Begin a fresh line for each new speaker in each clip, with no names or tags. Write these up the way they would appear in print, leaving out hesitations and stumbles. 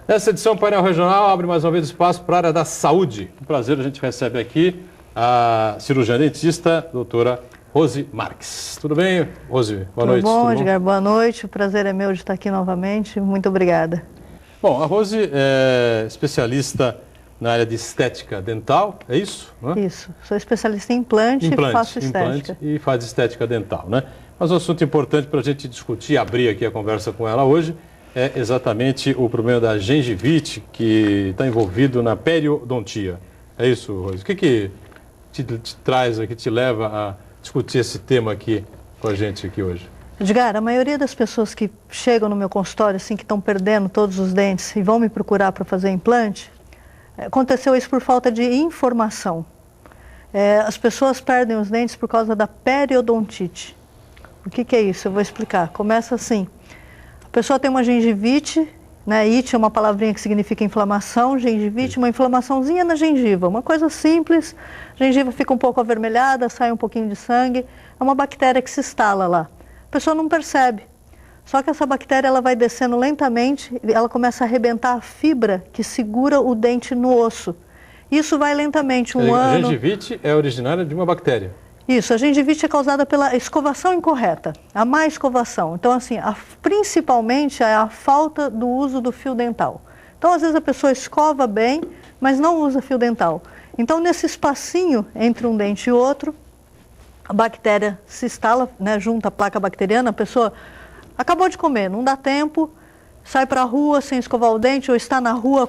Nessa edição, o Painel Regional abre mais uma vez espaço para a área da saúde. Um prazer, a gente recebe aqui a cirurgiã dentista, doutora Rose Marques. Tudo bem, Rose? Boa noite.
Tudo bom, Edgar? Boa noite. O prazer é meu de estar aqui novamente. Muito obrigada.
Bom, a Rose é especialista na área de estética dental, é isso? Né?
Isso. Sou especialista em implante e faço estética.
E faz estética dental, né? Mas um assunto importante para a gente discutir, abrir aqui a conversa com ela hoje, é exatamente o problema da gengivite que está envolvido na periodontia. É isso, Rose? O que te traz aqui, te leva a discutir esse tema aqui com a gente aqui hoje?
Edgar, a maioria das pessoas que chegam no meu consultório, assim, que estão perdendo todos os dentes e vão me procurar para fazer implante, aconteceu isso por falta de informação. As pessoas perdem os dentes por causa da periodontite. O que é isso? Eu vou explicar. Começa assim. A pessoa tem uma gengivite, né? Ite é uma palavrinha que significa inflamação, gengivite, uma inflamaçãozinha na gengiva, uma coisa simples, a gengiva fica um pouco avermelhada, sai um pouquinho de sangue, é uma bactéria que se instala lá. A pessoa não percebe, só que essa bactéria ela vai descendo lentamente, ela começa a arrebentar a fibra que segura o dente no osso. Isso vai lentamente, ano...
A gengivite é originária de uma bactéria?
Isso, a gengivite é causada pela escovação incorreta, a má escovação. Então, assim, principalmente é a falta do uso do fio dental. Então, às vezes a pessoa escova bem, mas não usa fio dental. Então, nesse espacinho entre um dente e outro, a bactéria se instala, né, junto à placa bacteriana, a pessoa acabou de comer, não dá tempo, sai para a rua sem escovar o dente, ou está na rua,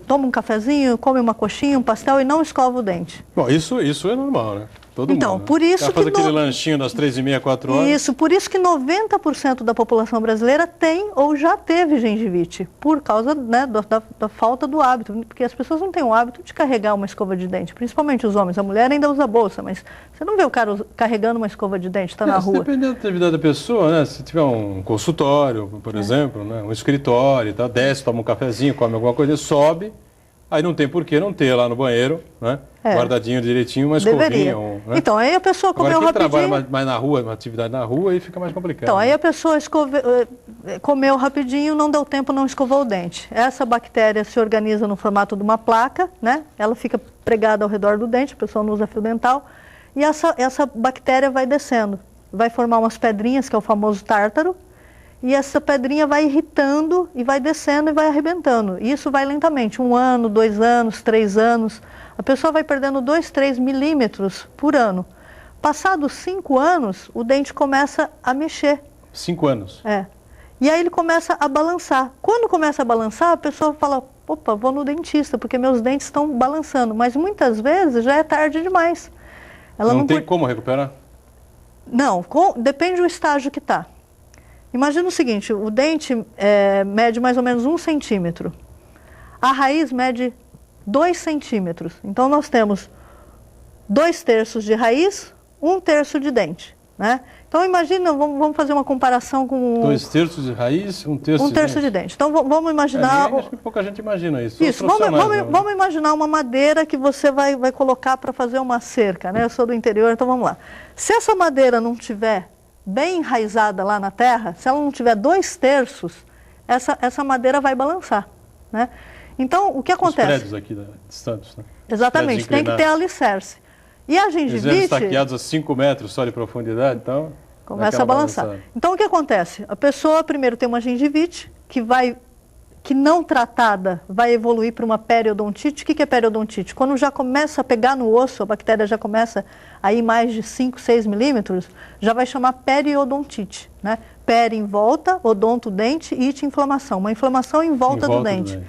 toma um cafezinho, come uma coxinha, um pastel e não escova o dente.
Bom, isso é normal, né? Todo
então,
mundo, né?
por isso que...
Faz aquele lanchinho das 3h30, 4 horas.
Isso, por isso que 90% da população brasileira tem ou já teve gengivite, por causa, né, da falta do hábito, porque as pessoas não têm o hábito de carregar uma escova de dente, principalmente os homens. A mulher ainda usa bolsa, mas você não vê o cara carregando uma escova de dente, está na rua.
Dependendo da atividade da pessoa, né? Se tiver um consultório, por exemplo, né? Um escritório, tá? Desce, toma um cafezinho, come alguma coisa, sobe. Aí não tem por que não ter lá no banheiro, né? Guardadinho direitinho, uma escovinha. Né?
Então, aí a pessoa comeu
rapidinho.
rapidinho...
trabalha mais na rua, uma atividade na rua, aí fica mais complicado.
Então, aí a pessoa comeu rapidinho, não deu tempo, não escovou o dente. Essa bactéria se organiza no formato de uma placa, né? Ela fica pregada ao redor do dente, a pessoa não usa fio dental. E essa bactéria vai descendo, vai formar umas pedrinhas, que é o famoso tártaro. E essa pedrinha vai irritando e vai descendo e vai arrebentando. E isso vai lentamente, 1 ano, 2 anos, 3 anos. A pessoa vai perdendo 2, 3 milímetros por ano. Passados 5 anos, o dente começa a mexer.
5 anos?
E aí ele começa a balançar. Quando começa a balançar, a pessoa fala, opa, vou no dentista, porque meus dentes estão balançando. Mas muitas vezes já é tarde demais. Ela
não tem como recuperar?
Não, depende do estágio que está. Imagina o seguinte, o dente mede mais ou menos 1 centímetro. A raiz mede 2 centímetros. Então, nós temos 2/3 de raiz, 1/3 de dente. Né? Então, imagina, vamos fazer uma comparação com...
2/3 de raiz, 1/3
de dente. De dente. Então, vamos imaginar...
Acho que pouca gente imagina isso.
Isso, vamos imaginar uma madeira que você vai colocar para fazer uma cerca. Né? Eu sou do interior, então vamos lá. Se essa madeira não tiver bem enraizada lá na terra, se ela não tiver 2/3, essa madeira vai balançar, né? Então, o que acontece?
Os prédios aqui de Santos, né?
Exatamente, tem que ter alicerce. E a gengivite...
Eles estaqueados a 5 metros só de profundidade, então...
Começa a balançar. Então, o que acontece? A pessoa, primeiro, tem uma gengivite, que não tratada vai evoluir para uma periodontite. O que é periodontite? Quando já começa a pegar no osso, a bactéria já começa a ir mais de 5, 6 milímetros, já vai chamar periodontite. Né? Peri em volta, odonto, dente, ite, inflamação. Uma inflamação em volta do dente.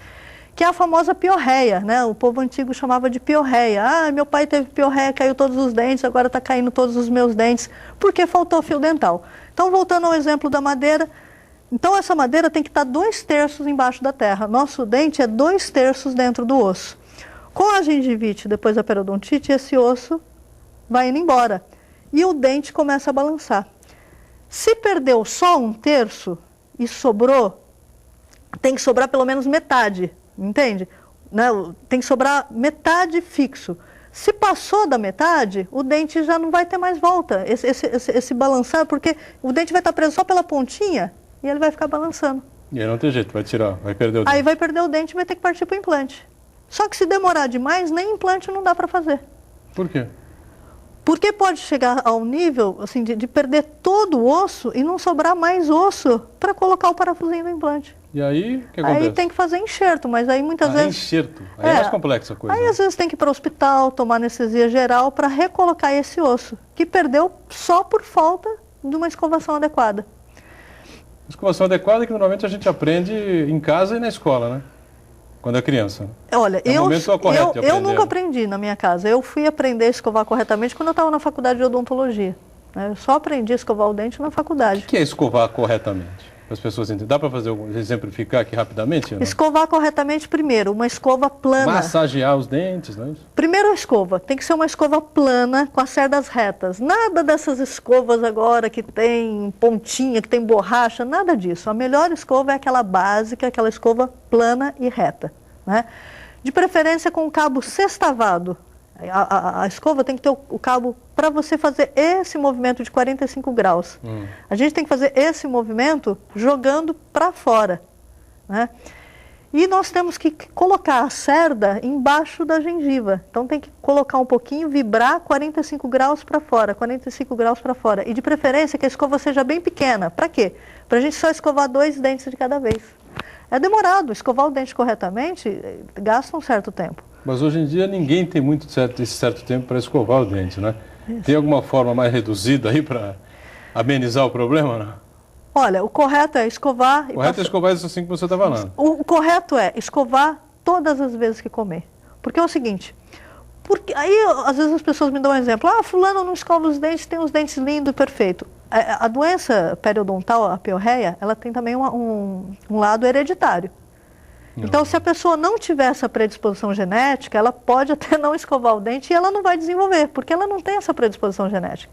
Que é a famosa piorreia, né? O povo antigo chamava de piorreia. Ah, meu pai teve piorreia, caiu todos os dentes, agora está caindo todos os meus dentes, porque faltou fio dental. Então, voltando ao exemplo da madeira, então essa madeira tem que estar 2/3 embaixo da terra. Nosso dente é 2/3 dentro do osso. Com a gengivite, depois da periodontite, esse osso vai indo embora. E o dente começa a balançar. Se perdeu só 1/3 e sobrou, tem que sobrar pelo menos metade, entende? Né? Tem que sobrar metade fixo. Se passou da metade, o dente já não vai ter mais volta, esse balançar, porque o dente vai estar preso só pela pontinha e ele vai ficar balançando.
E aí não tem jeito, vai tirar, vai perder o dente.
Aí vai perder o dente e vai ter que partir para o implante. Só que se demorar demais, nem implante não dá para fazer.
Por quê?
Porque pode chegar ao nível assim, de perder todo o osso e não sobrar mais osso para colocar o parafusinho do implante.
E aí, o que acontece?
Aí tem que fazer enxerto, mas aí muitas vezes...
enxerto. Aí é mais complexa a coisa.
Aí às vezes tem que ir para o hospital, tomar anestesia geral para recolocar esse osso, que perdeu só por falta de uma escovação adequada.
Escovação adequada que normalmente a gente aprende em casa e na escola, né? Quando é criança.
Olha,
é
eu nunca aprendi na minha casa. Eu fui aprender a escovar corretamente quando eu estava na faculdade de odontologia. Eu só aprendi a escovar o dente na faculdade.
O que é escovar corretamente? Para as pessoas entenderem. Dá para exemplificar aqui rapidamente?
Escovar corretamente primeiro, uma escova plana.
Massagear os dentes, não é isso?
Primeiro a escova, tem que ser uma escova plana com as cerdas retas. Nada dessas escovas agora que tem pontinha, que tem borracha, nada disso. A melhor escova é aquela básica, aquela escova plana e reta, né? De preferência com o cabo sextavado. A escova tem que ter o cabo para você fazer esse movimento de 45 graus. A gente tem que fazer esse movimento jogando para fora, né? E nós temos que colocar a cerda embaixo da gengiva. Então tem que colocar um pouquinho, vibrar 45 graus para fora, 45 graus para fora. E de preferência que a escova seja bem pequena. Para quê? Para a gente só escovar 2 dentes de cada vez. É demorado, escovar o dente corretamente gasta um certo tempo.
Mas hoje em dia ninguém tem esse certo tempo para escovar o dente, né? Isso. Tem alguma forma mais reduzida aí para amenizar o problema, não?
Olha, o correto é escovar...
O correto é escovar isso assim que você está falando.
O correto é escovar todas as vezes que comer. Porque é o seguinte, aí às vezes as pessoas me dão um exemplo. Ah, fulano não escova os dentes, tem os dentes lindos e perfeito. A doença periodontal, a piorreia, ela tem também um lado hereditário. Então, se a pessoa não tiver essa predisposição genética, ela pode até não escovar o dente e ela não vai desenvolver, porque ela não tem essa predisposição genética.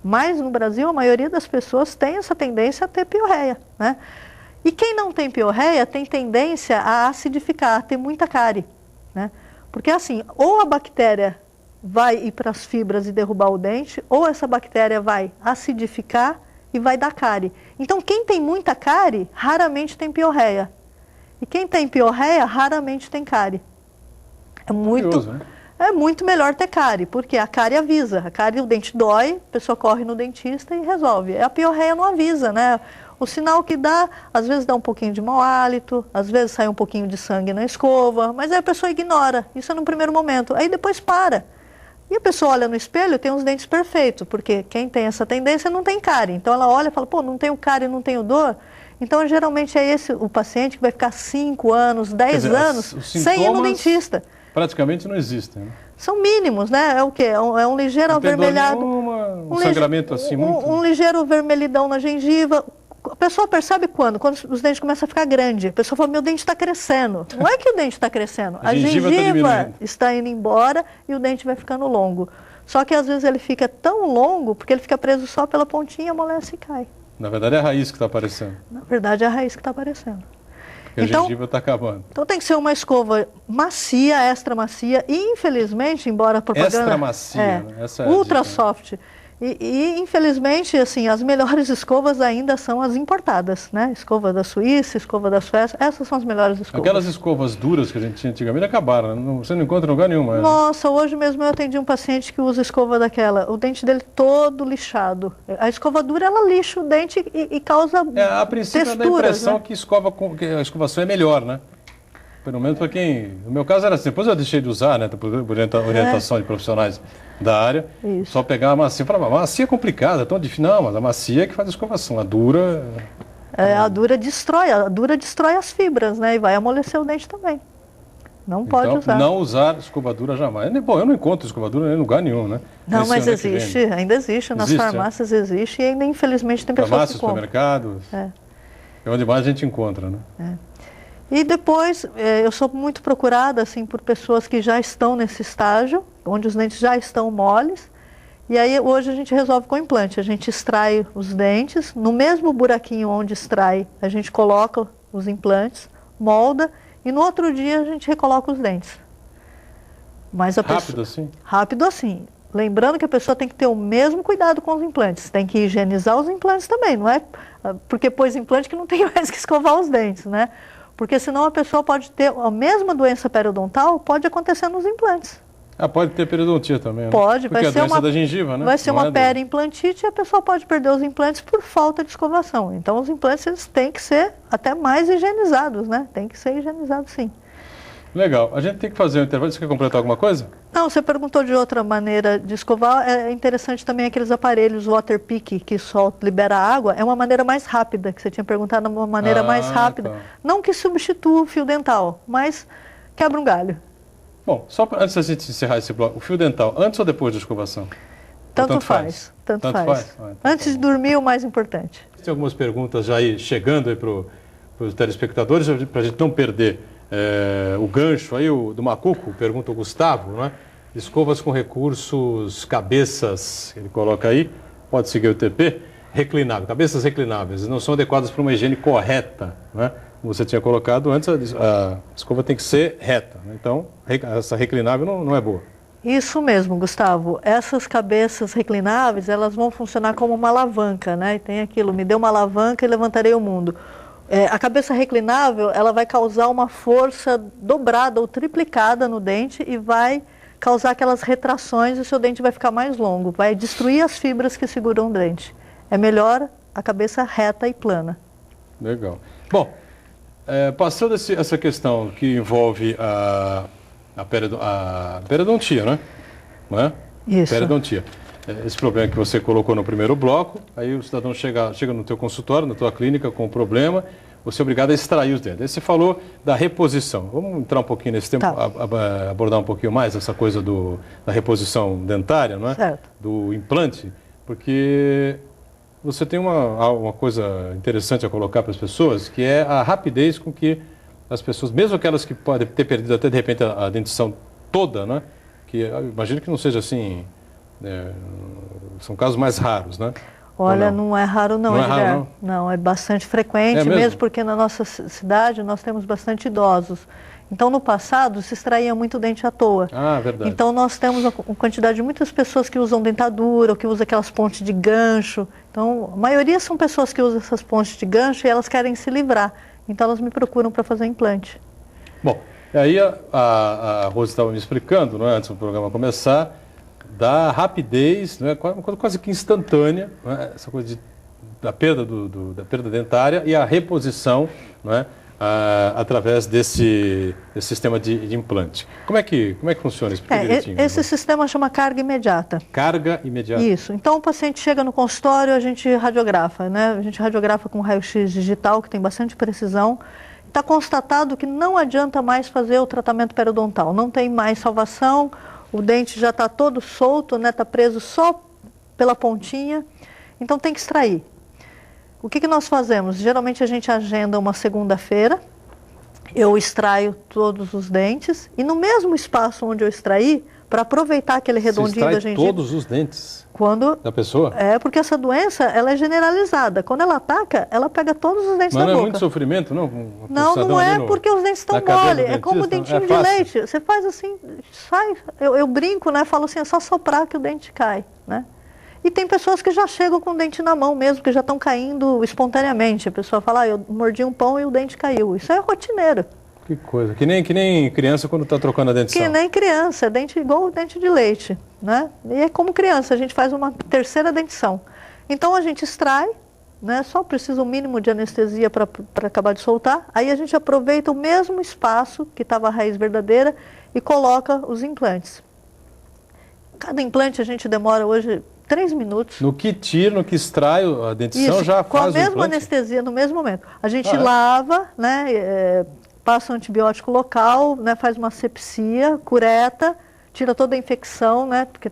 Mas no Brasil, a maioria das pessoas tem essa tendência a ter piorreia, né? E quem não tem piorreia tem tendência a acidificar, a ter muita cárie, né? Porque assim, ou a bactéria vai ir para as fibras e derrubar o dente, ou essa bactéria vai acidificar e vai dar cárie. Então, quem tem muita cárie, raramente tem piorreia. E quem tem piorreia, raramente tem cárie. É muito melhor ter cárie, porque a cárie avisa. A cárie, o dente dói, a pessoa corre no dentista e resolve. A piorreia não avisa, né? O sinal que dá, às vezes dá um pouquinho de mau hálito, às vezes sai um pouquinho de sangue na escova, mas aí a pessoa ignora. Isso é no primeiro momento. Aí depois para. E a pessoa olha no espelho e tem os dentes perfeitos, porque quem tem essa tendência não tem cárie. Então ela olha e fala, pô, não tenho cárie, não tenho dor. Então, geralmente, é esse o paciente que vai ficar 5 anos, 10 anos sem ir no dentista.
Praticamente não existem, né?
São mínimos, né? É o quê? É um ligeiro avermelhado.
Um sangramento assim muito...
Um ligeiro vermelhidão na gengiva. A pessoa percebe quando? Quando os dentes começam a ficar grandes. A pessoa fala, meu dente está crescendo. Não é que o dente está crescendo. A gengiva está indo embora e o dente vai ficando longo. Só que, às vezes, ele fica tão longo porque ele fica preso só pela pontinha, amolece e cai.
Na verdade é a raiz que está aparecendo.
Na verdade é a raiz que está aparecendo.
Porque a gengiva está acabando.
Então tem que ser uma escova macia, extra macia e infelizmente, embora a propaganda...
Extra macia, né? Essa é
ultra soft. E infelizmente, assim, as melhores escovas ainda são as importadas, né? Escova da Suíça, escova da Suécia, essas são as melhores escovas.
Aquelas escovas duras que a gente tinha antigamente acabaram, né? Você não encontra em lugar nenhum mais.
Nossa, hoje mesmo eu atendi um paciente que usa escova daquela, o dente dele todo lixado. A escova dura, ela lixa o dente e causa
a princípio dá a impressão, né? Que a escovação é melhor, né? Pelo menos para quem... No meu caso era assim, depois eu deixei de usar, né? Por orientação de profissionais da área. Isso. Só pegar a macia. Eu falava, a macia é complicada, tão difícil. Não, mas a macia é que faz a escovação. A dura...
a dura destrói as fibras, né? E vai amolecer o dente também. Não pode usar.
Não usar escovadura jamais. Bom, eu não encontro escovadura em lugar nenhum, né?
Não, mas existe, ainda existe. Nas farmácias existe e ainda infelizmente tem pessoas que compram.
Supermercados. É onde mais a gente encontra, né?
E depois, eu sou muito procurada assim, por pessoas que já estão nesse estágio, onde os dentes já estão moles, e aí hoje a gente resolve com implante. A gente extrai os dentes, no mesmo buraquinho onde extrai, a gente coloca os implantes, molda, e no outro dia a gente recoloca os dentes. Mas
rápido assim?
Rápido assim. Lembrando que a pessoa tem que ter o mesmo cuidado com os implantes, tem que higienizar os implantes também, não é porque pôs implante que não tem mais que escovar os dentes, né? Porque senão a pessoa pode ter a mesma doença periodontal, pode acontecer nos implantes.
Pode ter periodontia também, né?
Pode,
porque
vai ser uma
da gengiva, né?
Vai ser uma periimplantite e a pessoa pode perder os implantes por falta de escovação. Então os implantes eles têm que ser até mais higienizados, né? Tem que ser higienizados sim.
Legal. A gente tem que fazer um intervalo. Você quer completar alguma coisa?
Não, você perguntou de outra maneira de escovar. É interessante também aqueles aparelhos water pick que só libera água. É uma maneira mais rápida, que você tinha perguntado, uma maneira mais rápida. Tá. Não que substitua o fio dental, mas quebra um galho.
Bom, só antes da gente encerrar esse bloco, o fio dental, antes ou depois da escovação?
Tanto faz. Tanto faz. Então antes de dormir, o mais importante.
Tem algumas perguntas já aí chegando aí para os telespectadores, para a gente não perder o gancho aí do Macuco, pergunta o Gustavo, né? Escovas com recursos, cabeças, ele coloca aí, pode seguir o TP, reclinável, cabeças reclináveis, não são adequadas para uma higiene correta, né? Como você tinha colocado antes, a escova tem que ser reta, né? Então essa reclinável não é boa.
Isso mesmo, Gustavo. Essas cabeças reclináveis, elas vão funcionar como uma alavanca, né? E tem aquilo, me dê uma alavanca e levantarei o mundo. A cabeça reclinável, ela vai causar uma força dobrada ou triplicada no dente e vai causar aquelas retrações e o seu dente vai ficar mais longo, vai destruir as fibras que seguram o dente. É melhor a cabeça reta e plana.
Legal. Bom, passando essa questão que envolve a periodontia, né? Não é?
Isso.
Periodontia. Esse problema que você colocou no primeiro bloco, aí o cidadão chega no teu consultório, na tua clínica com um problema, você é obrigado a extrair os dentes. Aí você falou da reposição. Vamos entrar um pouquinho nesse tempo, abordar um pouquinho mais essa coisa da reposição dentária, não é?
Certo.
Do implante, porque você tem uma coisa interessante a colocar para as pessoas, que é a rapidez com que as pessoas, mesmo aquelas que podem ter perdido até de repente a dentição toda, né? Que imagino que não seja assim... são casos mais raros, né?
Olha, não é raro não,
Edgar.
Não, é bastante frequente, mesmo porque na nossa cidade nós temos bastante idosos. Então, no passado, se extraía muito dente à toa.
Verdade.
Então, nós temos uma quantidade de muitas pessoas que usam dentadura, ou que usam aquelas pontes de gancho. Então, a maioria são pessoas que usam essas pontes de gancho e elas querem se livrar. Então, elas me procuram para fazer implante.
Bom, aí a Rose estava me explicando, não é, antes do programa começar, da rapidez, não é, quase que instantânea, não é, essa coisa da perda da perda dentária e a reposição, não é, através desse sistema de implante. Como é que funciona isso?
Esse sistema chama carga imediata.
Carga imediata?
Isso. Então o paciente chega no consultório, a gente radiografa, né? A gente radiografa com raio-x digital, que tem bastante precisão. Está constatado que não adianta mais fazer o tratamento periodontal, não tem mais salvação. O dente já está todo solto, né? Está preso só pela pontinha, então tem que extrair. O que nós fazemos? Geralmente a gente agenda uma segunda-feira, eu extraio todos os dentes e no mesmo espaço onde eu extraí, para aproveitar aquele redondinho da gengiva...
todos os dentes da pessoa?
Porque essa doença, ela é generalizada. Quando ela ataca, ela pega todos os dentes da boca.
Mas não é muito sofrimento, não?
Não é porque os dentes estão mole. É como o dentinho de leite. Você faz assim, sai. Eu brinco, né? Falo assim, é só soprar que o dente cai, né? E tem pessoas que já chegam com o dente na mão mesmo, que já estão caindo espontaneamente. A pessoa fala, eu mordi um pão e o dente caiu. Isso é rotineiro.
Que coisa. Que nem criança quando está trocando a dentição.
Que nem criança, dente igual o dente de leite, né? E é como criança, a gente faz uma terceira dentição. Então a gente extrai, né? Só precisa um mínimo de anestesia para acabar de soltar. Aí a gente aproveita o mesmo espaço que estava a raiz verdadeira e coloca os implantes. Cada implante a gente demora hoje 3 minutos.
No que tira, no que extrai a dentição,
isso,
já faz o implante?
Com a mesma anestesia no mesmo momento. A gente lava, né? Passa um antibiótico local, né, faz uma asepsia, cureta, tira toda a infecção, né, porque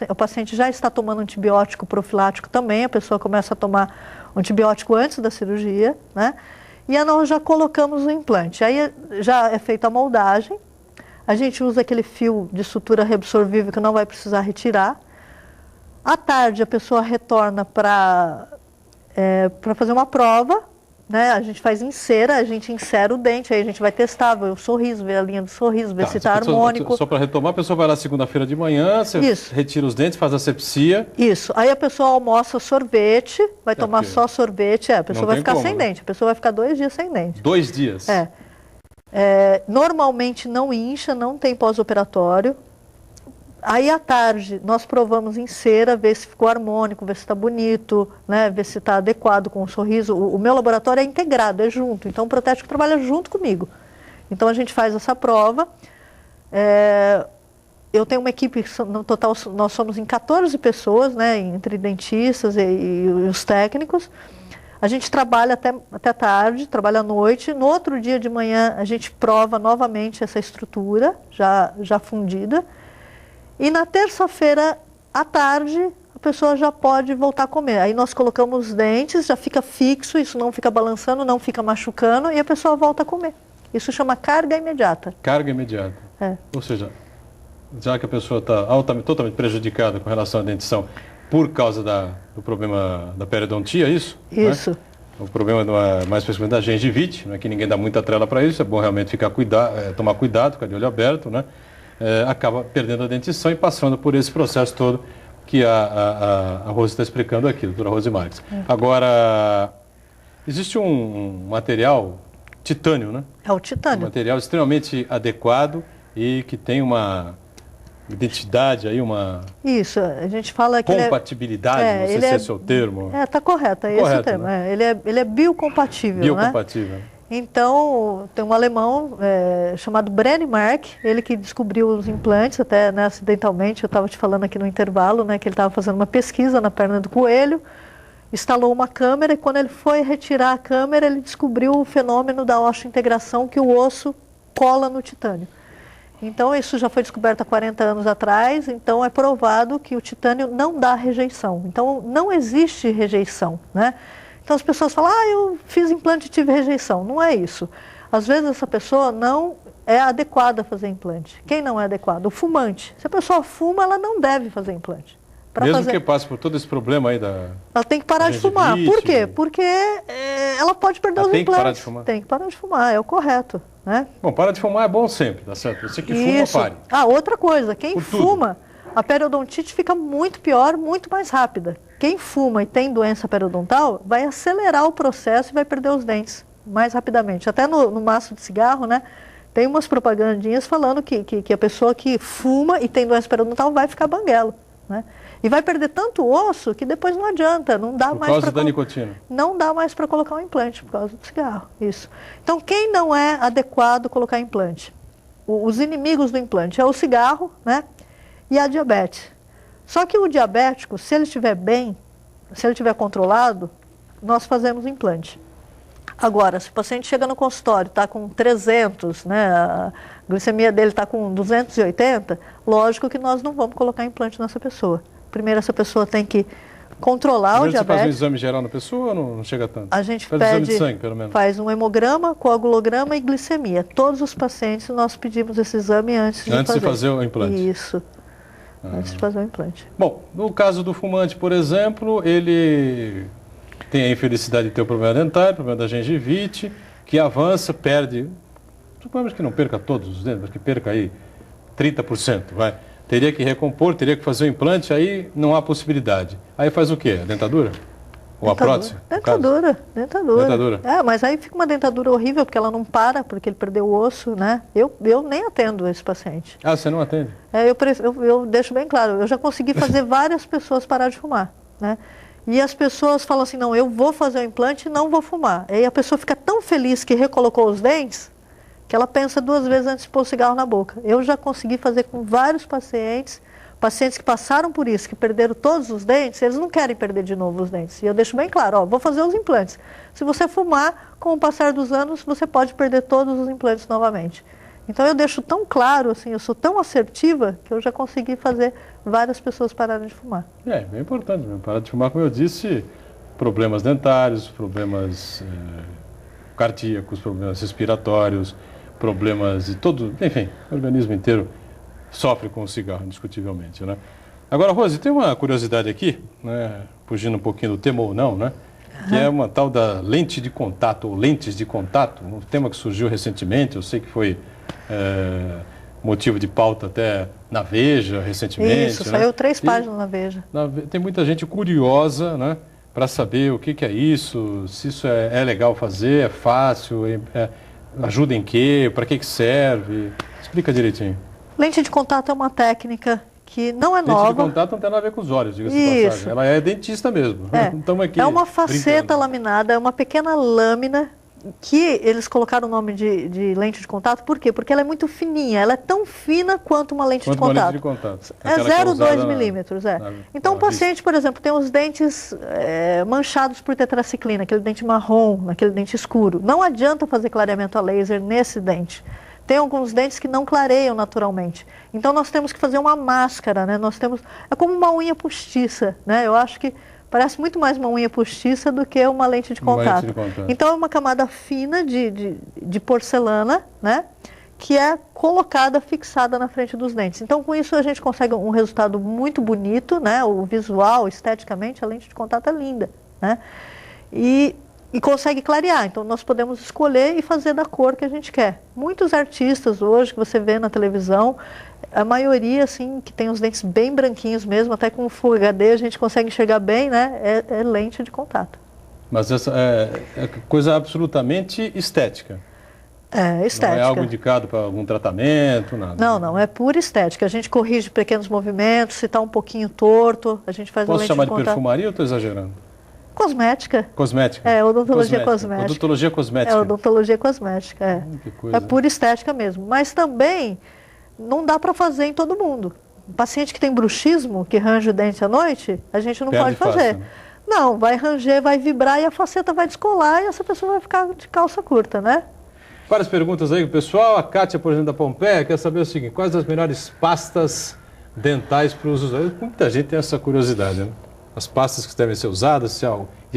o paciente já está tomando antibiótico profilático também, a pessoa começa a tomar antibiótico antes da cirurgia, né, e aí nós já colocamos o implante. Aí já é feita a moldagem, a gente usa aquele fio de sutura reabsorvível que não vai precisar retirar. À tarde a pessoa retorna para fazer uma prova, né? A gente faz em cera, a gente insera o dente, aí a gente vai testar, ver o sorriso, ver a linha do sorriso, ver se está harmônico.
Só para retomar, a pessoa vai lá segunda-feira de manhã, você retira os dentes, faz a asepsia.
Isso. Aí a pessoa almoça sorvete, vai tomar só sorvete, a pessoa vai ficar sem dente, a pessoa vai ficar 2 dias sem dente.
2 dias?
Normalmente não incha, não tem pós-operatório. Aí à tarde nós provamos em cera, ver se ficou harmônico, ver se está bonito, né, ver se está adequado com o sorriso. O meu laboratório é integrado, é junto, então o protético trabalha junto comigo. Então a gente faz essa prova. Eu tenho uma equipe, no total nós somos em 14 pessoas, né, entre dentistas e os técnicos. A gente trabalha até tarde, trabalha à noite. No outro dia de manhã a gente prova novamente essa estrutura já fundida. E na terça-feira, à tarde, a pessoa já pode voltar a comer. Aí nós colocamos os dentes, já fica fixo, isso não fica balançando, não fica machucando, e a pessoa volta a comer. Isso chama carga imediata.
Carga imediata. Ou seja, já que a pessoa está totalmente prejudicada com relação à dentição por causa do problema da periodontia, isso?
Isso.
Né? O problema mais especificamente da gengivite, que ninguém dá muita trela para isso, é bom realmente tomar cuidado, ficar de olho aberto, né? Acaba perdendo a dentição e passando por esse processo todo que a Rose está explicando aqui, a doutora Rose Marques. Agora, existe um material titânio, né?
É o titânio.
Um material extremamente adequado e que tem uma identidade aí, uma...
Isso, a gente fala que
compatibilidade, não sei se esse é o termo.
Está correto, é esse o termo. Né? Ele é biocompatível,
biocompatível.
Né? Então, tem um alemão chamado Brennemark, ele que descobriu os implantes, até né, acidentalmente, eu estava te falando aqui no intervalo, né, que ele estava fazendo uma pesquisa na perna do coelho, instalou uma câmera e quando ele foi retirar a câmera, ele descobriu o fenômeno da osteointegração, que o osso cola no titânio. Então, isso já foi descoberto há 40 anos atrás, então é provado que o titânio não dá rejeição. Então, não existe rejeição, né? Então as pessoas falam, eu fiz implante e tive rejeição. Não é isso. Às vezes essa pessoa não é adequada a fazer implante. Quem não é adequado? O fumante. Se a pessoa fuma, ela não deve fazer implante.
Mesmo que passe por todo esse problema aí
ela tem que parar de fumar. Por quê? Porque ela pode perder os implantes. Tem que parar de fumar. Tem que parar de fumar, é o correto. Né?
Bom, parar de fumar é bom sempre, tá certo? Você que fuma, pare.
Outra coisa, quem fuma, a periodontite fica muito pior, muito mais rápida. Quem fuma e tem doença periodontal vai acelerar o processo e vai perder os dentes mais rapidamente. Até no maço de cigarro, né, tem umas propagandinhas falando que a pessoa que fuma e tem doença periodontal vai ficar banguelo. Né? E vai perder tanto osso que depois não adianta, não dá mais para...
Por causa da nicotina.
Não dá mais para colocar um implante por causa do cigarro, isso. Então, quem não é adequado colocar implante? Os inimigos do implante é o cigarro, né, e a diabetes. Só que o diabético, se ele estiver bem, se ele estiver controlado, nós fazemos implante. Agora, se o paciente chega no consultório, está com 300, né, a glicemia dele está com 280, lógico que nós não vamos colocar implante nessa pessoa. Primeiro, essa pessoa tem que controlar o diabetes.
Você faz um exame geral na pessoa ou não chega tanto?
A gente faz exame de sangue, pelo menos. Faz um hemograma, coagulograma e glicemia. Todos os pacientes nós pedimos esse exame antes de fazer
o implante.
Isso. Antes de fazer o implante.
Bom, no caso do fumante, por exemplo, ele tem a infelicidade de ter o problema dentário, o problema da gengivite, que avança, perde, supomos que não perca todos os dentes, mas que perca aí 30%, vai. Teria que recompor, teria que fazer o implante, aí não há possibilidade. Aí faz o quê? A dentadura? Ou a prótese?
Dentadura. Mas aí fica uma dentadura horrível, porque ela não para, porque ele perdeu o osso, né? Eu nem atendo esse paciente.
Ah, você não atende?
Eu deixo bem claro, eu já consegui fazer várias pessoas parar de fumar, né? E as pessoas falam assim, não, eu vou fazer o implante e não vou fumar. E aí a pessoa fica tão feliz que recolocou os dentes, que ela pensa 2 vezes antes de pôr o cigarro na boca. Eu já consegui fazer com vários pacientes que passaram por isso, que perderam todos os dentes, eles não querem perder de novo os dentes. E eu deixo bem claro, vou fazer os implantes. Se você fumar, com o passar dos anos, você pode perder todos os implantes novamente. Então eu deixo tão claro, assim, eu sou tão assertiva, que eu já consegui fazer várias pessoas pararem de fumar.
É bem importante, parar de fumar, como eu disse, problemas dentários, problemas cardíacos, problemas respiratórios, problemas de todo, enfim, o organismo inteiro sofre com o cigarro, indiscutivelmente, né? Agora, Rose, tem uma curiosidade aqui, né, fugindo um pouquinho do tema ou não, né? que é uma tal da lente de contato, ou lentes de contato, um tema que surgiu recentemente, eu sei que foi motivo de pauta até na Veja recentemente.
Isso, saiu 3 páginas na Veja.
Tem muita gente curiosa, né, para saber o que é isso, se isso é legal fazer, é fácil, ajuda em quê, para que serve. Explica direitinho.
Lente de contato é uma técnica que não é nova.
Lente de contato não tem nada a ver com os olhos, diga-se de passagem. Ela é dentista mesmo.
É uma faceta laminada, é uma pequena lâmina que eles colocaram o nome de lente de contato. Por quê? Porque ela é muito fininha, ela é tão fina quanto uma lente de contato.
Uma lente de contato.
É 0,2 milímetros. Então o paciente, por exemplo, tem os dentes manchados por tetraciclina, aquele dente marrom, aquele dente escuro. Não adianta fazer clareamento a laser nesse dente. Tem alguns dentes que não clareiam naturalmente. Então nós temos que fazer uma máscara, né? É como uma unha postiça, né? Eu acho que parece muito mais uma unha postiça do que uma lente de contato. Então é uma camada fina de porcelana, né? Que é colocada, fixada na frente dos dentes. Então com isso a gente consegue um resultado muito bonito, né? O visual, esteticamente, a lente de contato é linda, né? E consegue clarear. Então nós podemos escolher e fazer da cor que a gente quer. Muitos artistas hoje que você vê na televisão, a maioria assim que tem os dentes bem branquinhos mesmo, até com o Full HD a gente consegue enxergar bem, né? É lente de contato.
Mas essa é coisa absolutamente estética.
É estética.
Não é algo indicado para algum tratamento, nada.
Não, é pura estética. A gente corrige pequenos movimentos, se está um pouquinho torto, a gente faz a lente de contato.
Posso chamar de perfumaria ou estou exagerando?
Cosmética.
Cosmética.
Odontologia cosmética.
Odontologia cosmética.
Odontologia cosmética,
Que coisa.
É pura estética mesmo. Mas também não dá para fazer em todo mundo. Um paciente que tem bruxismo, que range o dente à noite, a gente não pode fazer.
Fácil, né?
Não, vai ranger, vai vibrar e a faceta vai descolar e essa pessoa vai ficar de calça curta, né?
Várias perguntas aí, pessoal. A Kátia, por exemplo, da Pompeia, quer saber o seguinte: quais as melhores pastas dentais para os usuários? Muita gente tem essa curiosidade, né? As pastas que devem ser usadas, se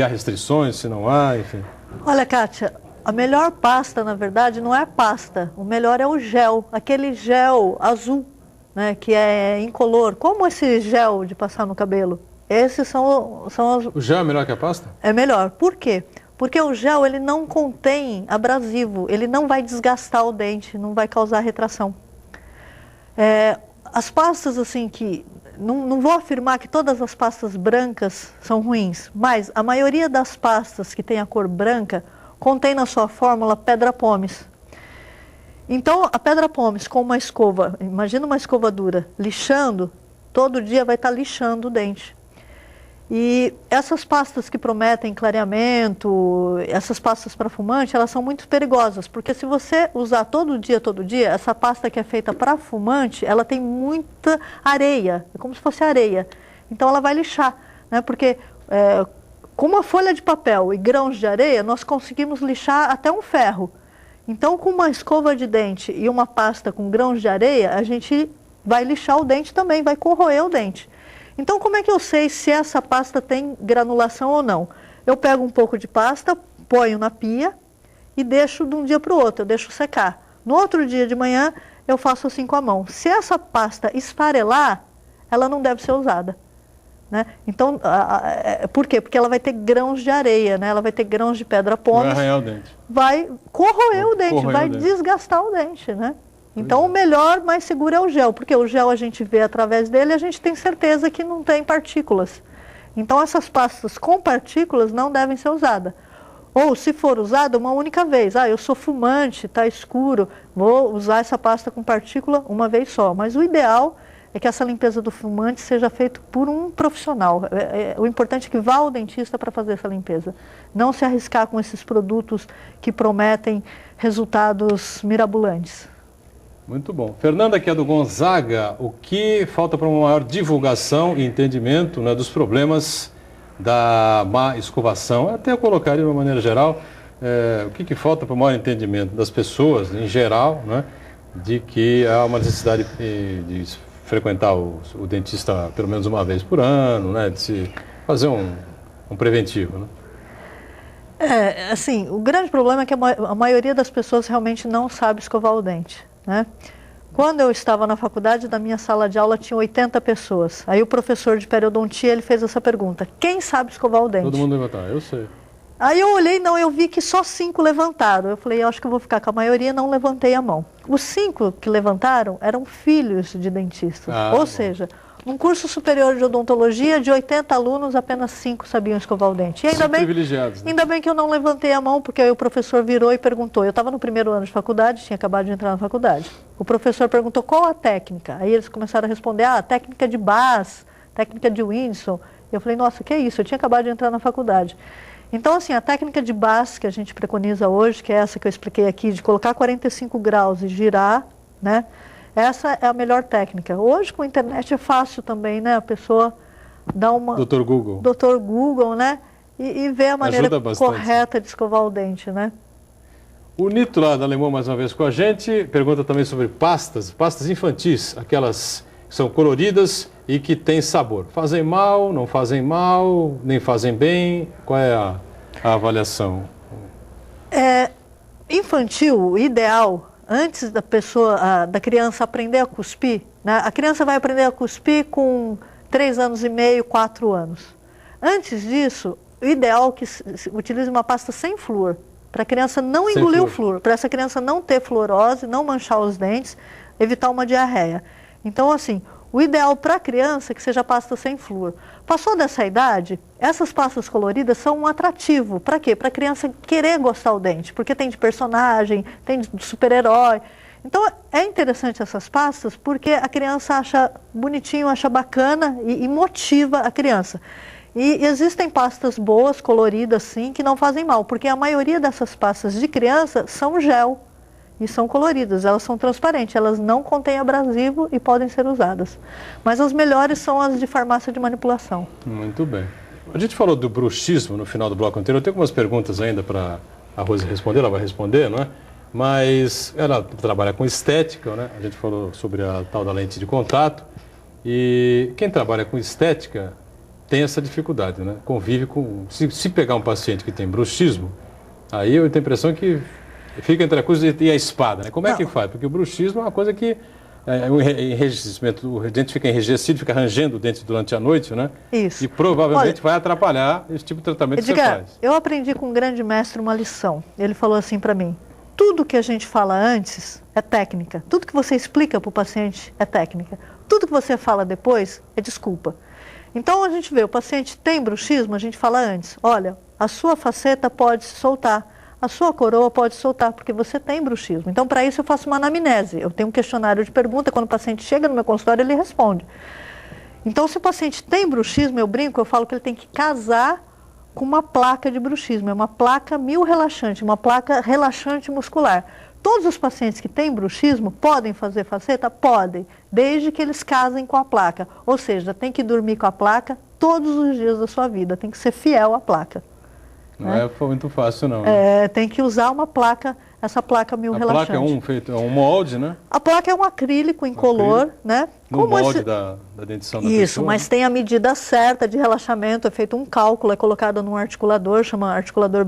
há restrições, se não há, enfim.
Olha, Kátia, a melhor pasta, na verdade, não é a pasta. O melhor é o gel, aquele gel azul, né, que é incolor. Como esse gel de passar no cabelo. Esses são os...
O gel é melhor que a pasta?
É melhor. Por quê? Porque o gel, ele não contém abrasivo, ele não vai desgastar o dente, não vai causar retração. As pastas, assim, que... Não vou afirmar que todas as pastas brancas são ruins, mas a maioria das pastas que tem a cor branca contém na sua fórmula pedra pómez. Então, a pedra pómez com uma escova, imagina uma escova dura, lixando, todo dia vai estar lixando o dente. E essas pastas que prometem clareamento, essas pastas para fumante, elas são muito perigosas, porque se você usar todo dia, essa pasta que é feita para fumante, ela tem muita areia, é como se fosse areia. Então ela vai lixar, né? Porque com uma folha de papel e grãos de areia, nós conseguimos lixar até um ferro. Então com uma escova de dente e uma pasta com grãos de areia, a gente vai lixar o dente também, vai corroer o dente. Então, como é que eu sei se essa pasta tem granulação ou não? Eu pego um pouco de pasta, ponho na pia e deixo de um dia para o outro, eu deixo secar. No outro dia de manhã, eu faço assim com a mão. Se essa pasta esfarelar, ela não deve ser usada, né? Então, por quê? Porque ela vai ter grãos de areia, né? Ela vai ter grãos de pedra pómez.
Vai arranhar o dente.
Vai corroer o dente, vai desgastar o dente, né? Então, o melhor, mais seguro é o gel, porque o gel a gente vê através dele e a gente tem certeza que não tem partículas. Então, essas pastas com partículas não devem ser usadas. Ou, se for usada, uma única vez. Eu sou fumante, está escuro, vou usar essa pasta com partícula uma vez só. Mas o ideal é que essa limpeza do fumante seja feita por um profissional. O importante é que vá ao dentista para fazer essa limpeza. Não se arriscar com esses produtos que prometem resultados mirabolantes.
Muito bom. Fernanda, que é do Gonzaga, o que falta para uma maior divulgação e entendimento, né, dos problemas da má escovação? Até eu colocaria de uma maneira geral, o que falta para o maior entendimento das pessoas, em geral, né, de que há uma necessidade de frequentar o dentista pelo menos uma vez por ano, né, de se fazer um preventivo, né?
Assim, o grande problema é que a maioria das pessoas realmente não sabe escovar o dente, né? Quando eu estava na faculdade, da minha sala de aula tinha 80 pessoas. Aí o professor de periodontia, ele fez essa pergunta: quem sabe escovar o dente?
Todo mundo vai botar, eu sei.
Aí eu olhei, não, eu vi que só 5 levantaram. Eu falei, eu acho que eu vou ficar com a maioria, não levantei a mão. Os 5 que levantaram eram filhos de dentistas. Ou seja, num curso superior de odontologia, de 80 alunos, apenas 5 sabiam escovar o dente. E ainda bem,
privilegiados, né?
Ainda bem que eu não levantei a mão, porque aí o professor virou e perguntou. Eu estava no primeiro ano de faculdade, tinha acabado de entrar na faculdade. O professor perguntou qual a técnica. Aí eles começaram a responder, técnica de Bass, técnica de Windsor. Eu falei, nossa, que é isso? Eu tinha acabado de entrar na faculdade. Então, assim, a técnica de Bass que a gente preconiza hoje, que é essa que eu expliquei aqui, de colocar 45 graus e girar, né? Essa é a melhor técnica. Hoje, com a internet, é fácil também, né? A pessoa dá uma...
Dr. Google.
Dr. Google, né? E ver a maneira correta de escovar o dente, né?
O Nito, lá da Alemão, mais uma vez com a gente, pergunta também sobre pastas infantis, aquelas que são coloridas e que têm sabor. Fazem mal, não fazem mal, nem fazem bem? Qual é a avaliação?
Infantil, o ideal, antes da criança aprender a cuspir, né? A criança vai aprender a cuspir com 3 anos e meio, 4 anos. Antes disso, o ideal é que se utilize uma pasta sem flúor, para a criança não engolir o flúor, para essa criança não ter fluorose, não manchar os dentes, evitar uma diarreia. Então, assim, o ideal para a criança é que seja pasta sem flúor. Passou dessa idade, essas pastas coloridas são um atrativo. Para quê? Para a criança querer gostar do dente, porque tem de personagem, tem de super-herói. Então, é interessante essas pastas porque a criança acha bonitinho, acha bacana e motiva a criança. E existem pastas boas, coloridas, sim, que não fazem mal, porque a maioria dessas pastas de criança são gel e são coloridas, elas são transparentes, elas não contêm abrasivo e podem ser usadas. Mas as melhores são as de farmácia de manipulação.
Muito bem. A gente falou do bruxismo no final do bloco anterior, eu tenho algumas perguntas ainda para a Rose responder, ela vai responder, não é? Mas ela trabalha com estética, né? A gente falou sobre a tal da lente de contato. E quem trabalha com estética tem essa dificuldade, né? Convive com... Se pegar um paciente que tem bruxismo, aí eu tenho a impressão que fica entre a cruz e a espada, né? Como é que faz? Porque o bruxismo é uma coisa que... o enrijecimento, o dente fica enrijecido, fica rangendo o dente durante a noite, né?
Isso.
E provavelmente vai atrapalhar esse tipo de tratamento que você faz.
Eu aprendi com um grande mestre uma lição. Ele falou assim para mim: tudo que a gente fala antes é técnica. Tudo que você explica para o paciente é técnica. Tudo que você fala depois é desculpa. Então a gente vê, o paciente tem bruxismo, a gente fala antes: olha, a sua faceta pode se soltar, a sua coroa pode soltar, porque você tem bruxismo. Então, para isso eu faço uma anamnese. Eu tenho um questionário de pergunta, quando o paciente chega no meu consultório, ele responde. Então, se o paciente tem bruxismo, eu brinco, eu falo que ele tem que casar com uma placa de bruxismo. É uma placa mio-relaxante, uma placa relaxante muscular. Todos os pacientes que têm bruxismo podem fazer faceta? Podem, desde que eles casem com a placa. Ou seja, tem que dormir com a placa todos os dias da sua vida, tem que ser fiel à placa.
Não é muito fácil, não. Né?
Tem que usar uma placa, essa placa mio-relaxante.
A placa é um molde, né?
A placa é um acrílico incolor, né?
No molde da dentição da pessoa.
Isso, mas tem a medida certa de relaxamento, é feito um cálculo, é colocado num articulador, chama articulador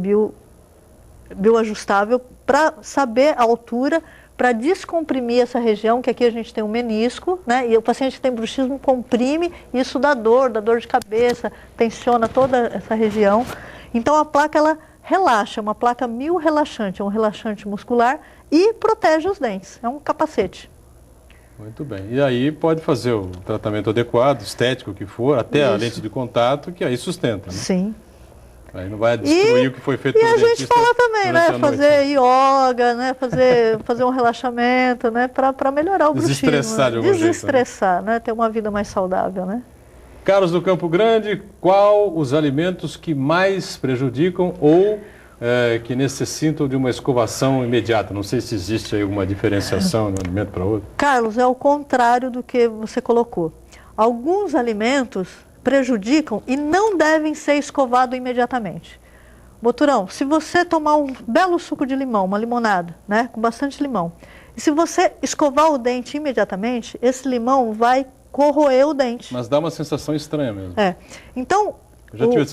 bioajustável, para saber a altura, para descomprimir essa região, que aqui a gente tem um menisco, né? E o paciente que tem bruxismo comprime, isso dá dor de cabeça, tensiona toda essa região. Então a placa, ela relaxa, é uma placa mio-relaxante, é um relaxante muscular e protege os dentes, é um capacete.
Muito bem. E aí pode fazer o tratamento adequado, estético que for, até a lente de contato, que aí sustenta, né?
Sim.
Aí não vai destruir o que foi feito
pelo dentista. E a gente fala também, né? Fazer yoga, né? Fazer um relaxamento, né? Para melhorar o bruxismo.
Desestressar de algum jeito.
Desestressar, né? Ter uma vida mais saudável, né?
Carlos do Campo Grande, qual os alimentos que mais prejudicam ou que necessitam de uma escovação imediata? Não sei se existe aí alguma diferenciação de um alimento para outro.
Carlos, é o contrário do que você colocou. Alguns alimentos prejudicam e não devem ser escovados imediatamente. Boturão, se você tomar um belo suco de limão, uma limonada, né, com bastante limão, e se você escovar o dente imediatamente, esse limão vai corroer o dente.
Mas dá uma sensação estranha mesmo.
Então,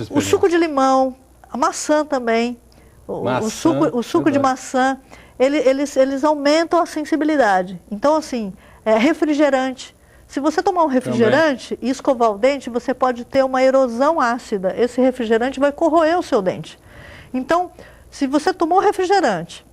o suco de limão, a maçã também, o suco de maçã, eles aumentam a sensibilidade. Então, assim, refrigerante. Se você tomar um refrigerante e escovar o dente, você pode ter uma erosão ácida. Esse refrigerante vai corroer o seu dente. Então, se você tomou refrigerante,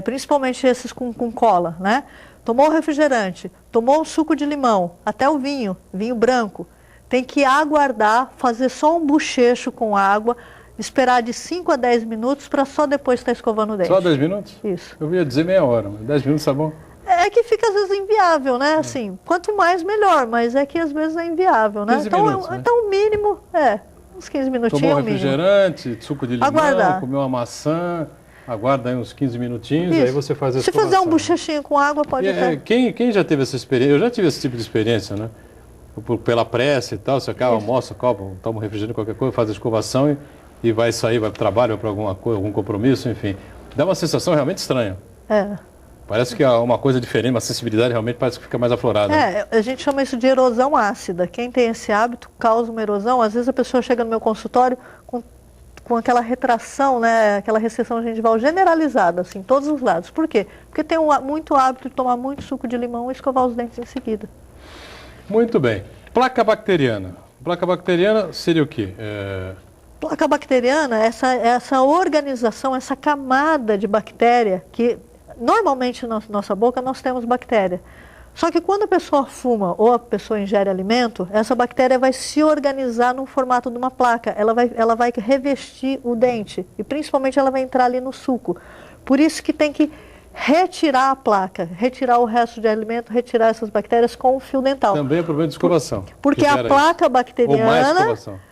principalmente esses com cola, né? Tomou refrigerante, tomou um suco de limão, até o vinho branco, tem que aguardar, fazer só um bochecho com água, esperar de 5 a 10 minutos para só depois estar escovando o dente.
Só 10 minutos?
Isso.
Eu ia dizer meia hora, mas 10 minutos tá bom?
É que fica às vezes inviável, né? Assim, quanto mais melhor, mas é que às vezes é inviável, né?
15 minutos, né?
Então o mínimo uns 15 minutinhos.
Tomou refrigerante, suco de limão,
aguardar.
Comeu uma maçã, aguarda aí uns 15 minutinhos, aí você faz a
escovação. Se fazer um bochechinho com água, pode até.
Quem já teve essa experiência? Eu já tive esse tipo de experiência, né? Pela pressa e tal, você acaba, almoça, toma um refrigerante, qualquer coisa, faz a escovação e vai sair, vai para o trabalho, vai para alguma coisa, algum compromisso, enfim. Dá uma sensação realmente estranha. Parece que há uma coisa diferente, uma sensibilidade realmente parece que fica mais aflorada.
A gente chama isso de erosão ácida. Quem tem esse hábito causa uma erosão. Às vezes a pessoa chega no meu consultório com aquela retração, né, aquela recessão gengival generalizada, assim, todos os lados. Por quê? Porque tem muito hábito de tomar muito suco de limão e escovar os dentes em seguida.
Muito bem. Placa bacteriana. Placa bacteriana seria o quê?
Placa bacteriana é essa organização, essa camada de bactéria que normalmente na nossa boca nós temos bactéria. Só que quando a pessoa fuma ou a pessoa ingere alimento, essa bactéria vai se organizar no formato de uma placa. Ela vai revestir o dente e principalmente ela vai entrar ali no suco. Por isso que tem que retirar a placa, retirar o resto de alimento, retirar essas bactérias com o fio dental.
Também é problema de escovação.
Porque a placa bacteriana...
Ou mais escovação.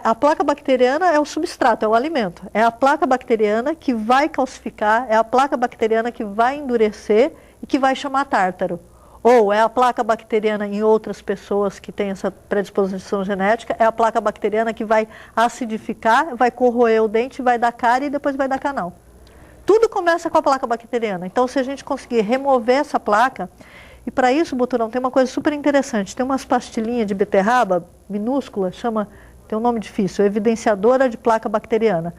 A placa bacteriana é o substrato, é o alimento. É a placa bacteriana que vai calcificar, é a placa bacteriana que vai endurecer e que vai chamar tártaro. Ou é a placa bacteriana em outras pessoas que têm essa predisposição genética, é a placa bacteriana que vai acidificar, vai corroer o dente, vai dar cárie e depois vai dar canal. Tudo começa com a placa bacteriana. Então, se a gente conseguir remover essa placa, e para isso, Buturão, tem uma coisa super interessante. Tem umas pastilhinhas de beterraba minúsculas, tem um nome difícil, evidenciadora de placa bacteriana.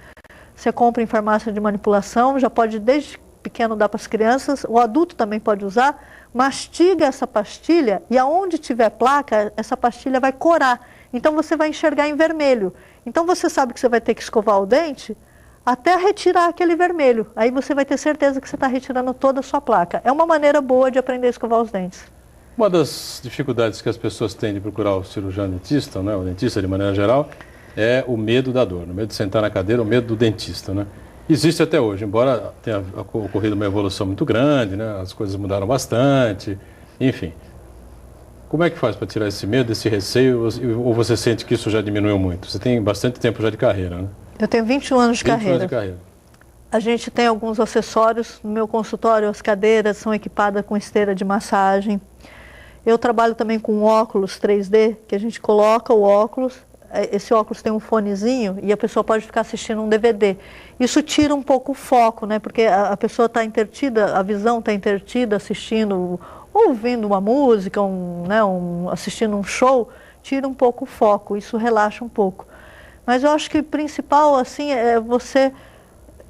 Você compra em farmácia de manipulação, já pode desde pequeno dar para as crianças, o adulto também pode usar, mastiga essa pastilha e aonde tiver placa, essa pastilha vai corar. Então você vai enxergar em vermelho. Então você sabe que você vai ter que escovar o dente até retirar aquele vermelho. Aí você vai ter certeza que você está retirando toda a sua placa. É uma maneira boa de aprender a escovar os dentes.
Uma das dificuldades que as pessoas têm de procurar o cirurgião dentista, né, o dentista de maneira geral, é o medo da dor, o medo de sentar na cadeira, o medo do dentista, né? Existe até hoje, embora tenha ocorrido uma evolução muito grande, né, as coisas mudaram bastante, enfim. Como é que faz para tirar esse medo, esse receio, ou você sente que isso já diminuiu muito? Você tem bastante tempo já de carreira, né?
Eu tenho 21 anos de
21
carreira.
anos de carreira.
A gente tem alguns acessórios no meu consultório, as cadeiras são equipadas com esteira de massagem. Eu trabalho também com óculos 3D, que a gente coloca o óculos, esse óculos tem um fonezinho e a pessoa pode ficar assistindo um DVD. Isso tira um pouco o foco, né? Porque a pessoa está intertida, a visão está intertida assistindo, ouvindo uma música, assistindo um show, tira um pouco o foco, isso relaxa um pouco. Mas eu acho que o principal, assim, é você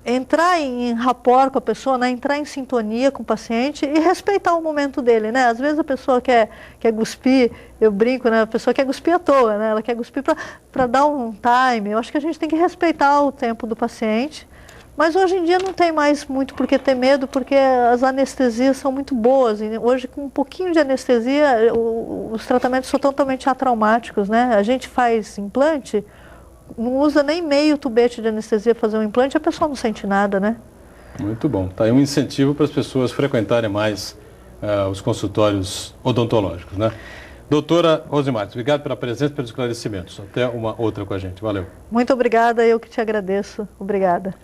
entrar em rapport com a pessoa, né? Entrar em sintonia com o paciente e respeitar o momento dele, né? Às vezes a pessoa quer cuspir, eu brinco, né? A pessoa quer cuspir à toa, né? Ela quer cuspir para dar um time. Eu acho que a gente tem que respeitar o tempo do paciente. Mas hoje em dia não tem mais muito por que ter medo, porque as anestesias são muito boas. E hoje, com um pouquinho de anestesia, os tratamentos são totalmente atraumáticos, né? A gente faz implante, não usa nem meio tubete de anestesia para fazer um implante, a pessoa não sente nada, né?
Muito bom. Está aí um incentivo para as pessoas frequentarem mais os consultórios odontológicos, né? Doutora Rose Marques, obrigado pela presença e pelos esclarecimentos. Até uma outra com a gente. Valeu.
Muito obrigada, eu que te agradeço. Obrigada.